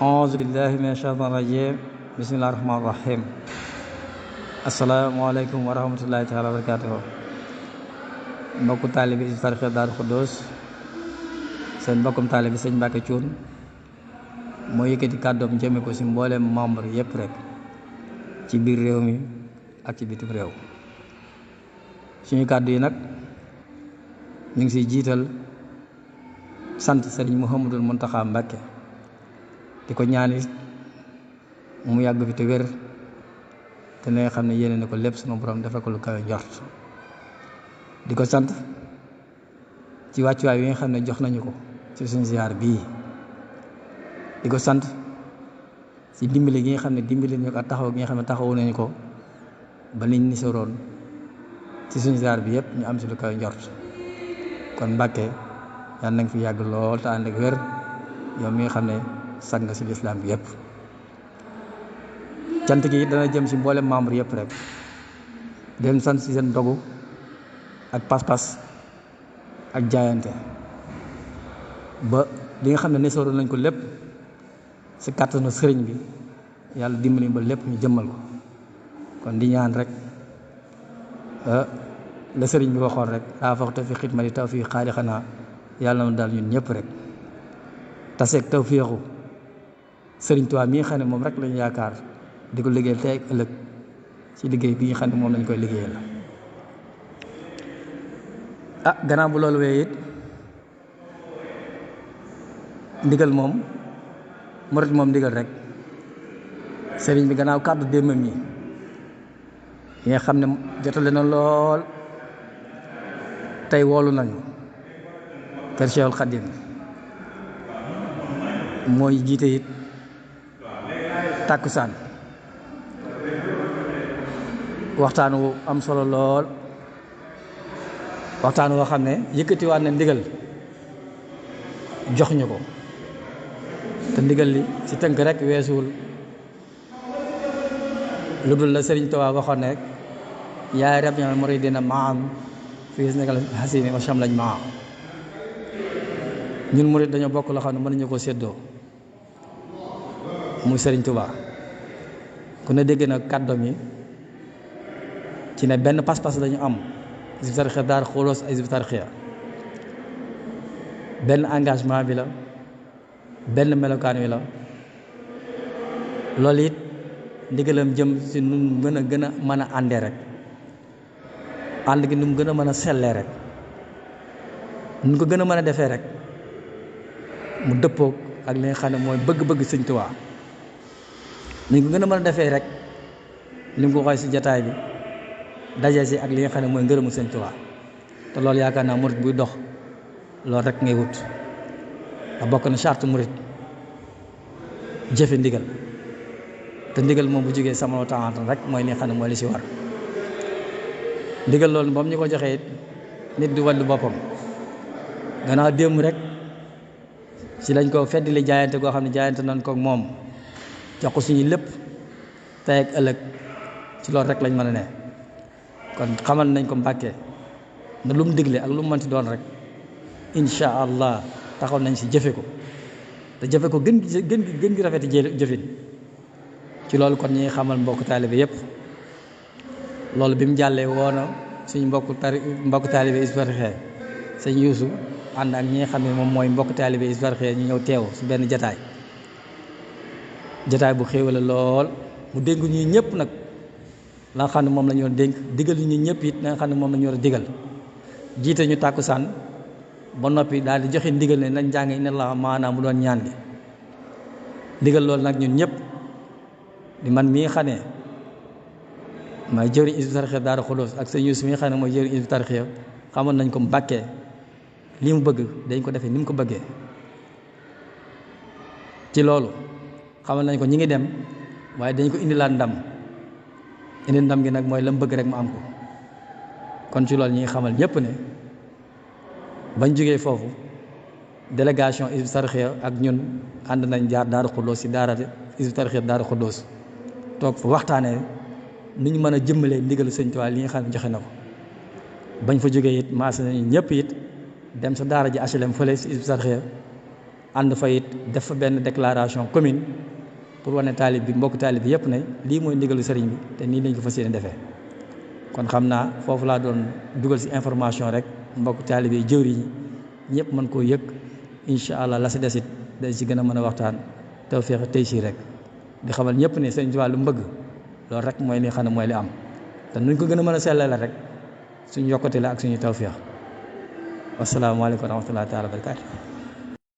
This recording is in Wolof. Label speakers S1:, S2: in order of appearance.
S1: auzu billahi mina shaytaani rajim bismillahi rahmaani rahim asalaamaaleykum wa rahmatullahi taala wa barakatuhu mbokku taalibi Hizbut Tarqiyyah Daaru Xudoos seen mbokkum taalibi sëñ Mbàkke Cuun moo yëkkati kàddoom jëme ko ci mbooleem membre yëpp rek ci biir réew mi ak ci bitim réew. suñu kàddu yi nag ñu ngi ciy jiital sant sëriñ Mouhamadul Muntaxa Mbàkke di ko ñaani mu yàgg fi te wér te ne xam ne yéene na ko lépp sunu borom defal ko lu kawe njort. di ko sant ci wàccuwaay yi nga xam ne jox nañu ko ci suñu ziar bii. di ko sant ci dimbali gi nga xam ne dimbali nañu ko ak taxaw gi nga xam ne taxawu nañu ko ba liñ ni soroon ci suñu ziar bi yëpp ñu am ci lu kawe njort. kon Mbàkke yal na nga fi yàgg lool te ànd ak wér yow mi nga xam ne sag nga ci lislaam bi yëpp. cant gi dana jëm ci mboolem membre yëpp rek di leen sant ci seen dogu ak pas-pas ak jaayante ba li nga xam ne nesoroon nañ ko lépp ci kàttanu sëriñ bi yàlla dimbali ba lépp ñu jëmmal ko. kon di ñaan rek la sëriñ bi waxoon rek daa faxte fi xidmati tawfiq xaari xanaa yàlla na daal ñun ñëpp rek taseeg tawfiixu sëriñ Tuubaa mi nga xam ne moom rek lañu yaakaar di ko liggéeyal tey ak ëllëg ci liggéey bi nga xam ne moom lañ koy liggéeyal. Gannaaw bu loolu wee it ndigal moom murit moom ndigal rek sëriñ bi gannaaw kàddu démmam yi nga xam ne jotale na lool tey woolu nañu kër Cheikhul Khadim mooy jiite it tàkkusaan waxtaan wu am solo lool waxtaan woo xam ne yëkkatiwaat na ndigal jox ñu ko te ndigal li ci tënk rek weesuwul lu dul la Sëriñ Tuubaa waxoon ne yaa rabial muridina maam fii nekkal xasini wa cham lañ maa ñun murid dañoo bokk loo xam ne mënuñu ko séddoo muy Sëriñ Tuubaa ku ne dégg na kàddoom yi ci ne benn pas-pas lañu am Hizbut Tarqiyyah Daaru Xudoos Hizbut Tarqiyyah benn engagement bi la benn melokaan wi la loolu it ndigalam jëm ci nun gën a mën a àndee rek ànd gi nu mu gën a mën a sellee rek nu ko gën a mën a defee rek mu dëppoog ak li nga xam ne mooy bëgg-bëgg Sëñ Tuubaa ni ko gën a mën a defee rek li mu ko waxee ci jataay bi daje si ak li nga xam ne mooy ngërëmu Sëñ Tuubaa te loolu yaakaar naa murit buy dox loolu rek ngay wut a bokk na charte murit jëfe ndigal te ndigal moom bu jógee sama taantan rek mooy li nga xam ne mooy li si war ndigal loolu moom ñu ko joxee nit du wàllu boppam gannaaw démb rek si lañ ko feddali jaayante goo xam ne jaayante nañ ko moom jox ko suñu lépp tey ak ëllëg ci loolu rek lañ mën a ne. kon xamal nañ ko Mbàkke na lu mu digle ak lu mu mënti doon rek incha allah taxaw nañ si jëfe ko te jëfe ko gën gi rafeti jëfin ci loolu kon ñi xamal mbokk taalibe yépp loolu bi mu jàllee woona suñu mbokk taalibe Hizbut Tarqiyyah sëñ Yuusu ànd ak ñi nga xam ne moom mooy mbokk taalibe Hizbut Tarqiyyah ñu ñëw teew si benn jataay bu xéewale lool mu dénk ñi ñëpp nag la nga xam ne moom la ñu war a dénk digal ñu ñëpp it la nga xam ne moom la ñu war a digal jiite ñu tàkkusaan ba noppi daal di joxe ndigal ne nañ jàng inna Allaha maanaam mu doon ñaan bi digal loolu nag ñun ñëpp di man mi nga xam ne may jëriñ Hizbut Tarqiyyah Daaru Xudoos ak sëñ Yuusu mi nga xam ne mooy jëriñ Hizbut Tarqiyyah xamoon nañ ko Mbàkke li mu bëgg dañ ko defee ni mu ko bëggee ci loolu xamal nañ ko ñi ngi dem waaye dañ ko indilaat ndam indi ndam gi nag mooy la mu bëgg rek mu am ko kon ci loolu ñi ngi xamal ñëpp ne bañ jógee foofu délégation Hizbut Tarqiyyah ak ñun ànd nañ jaar Daaru Xudoos si daara Hizbut Tarqiyyah Daaru Xudoos toog fa waxtaanee ni ñu mën a jëmmalee ndigalu Sëñ Tuubaa li nga xam ne joxe na ko bañ fa jógee it maase nañu ñëpp it dem sa daara ji HLM fële si Hizbut Tarqiyyah ànd fa it def fa benn déclaration commune pour wane taalib bi mbokk taalib bi yëpp ne lii mooy ndigalu sëriñ bi te nii lañ ko fas yéene defee. kon xam naa foofu laa doon dugal si information rek mbokk taalib yi jëwriñ yi ñëpp mën koo yëg incha allah la si desit dañ si gën a mën a waxtaan tawfeex tey si rek di xamal ñëpp ne sëriñ Tuubaa lu mu bëgg loolu rek mooy li xam ne mooy li am te nuñ ko gën a mën a sellale rek suñu yokkute la ak suñu tawfeex. wasalaamaaleykum wa rahmatullahi taala wa barakaatu.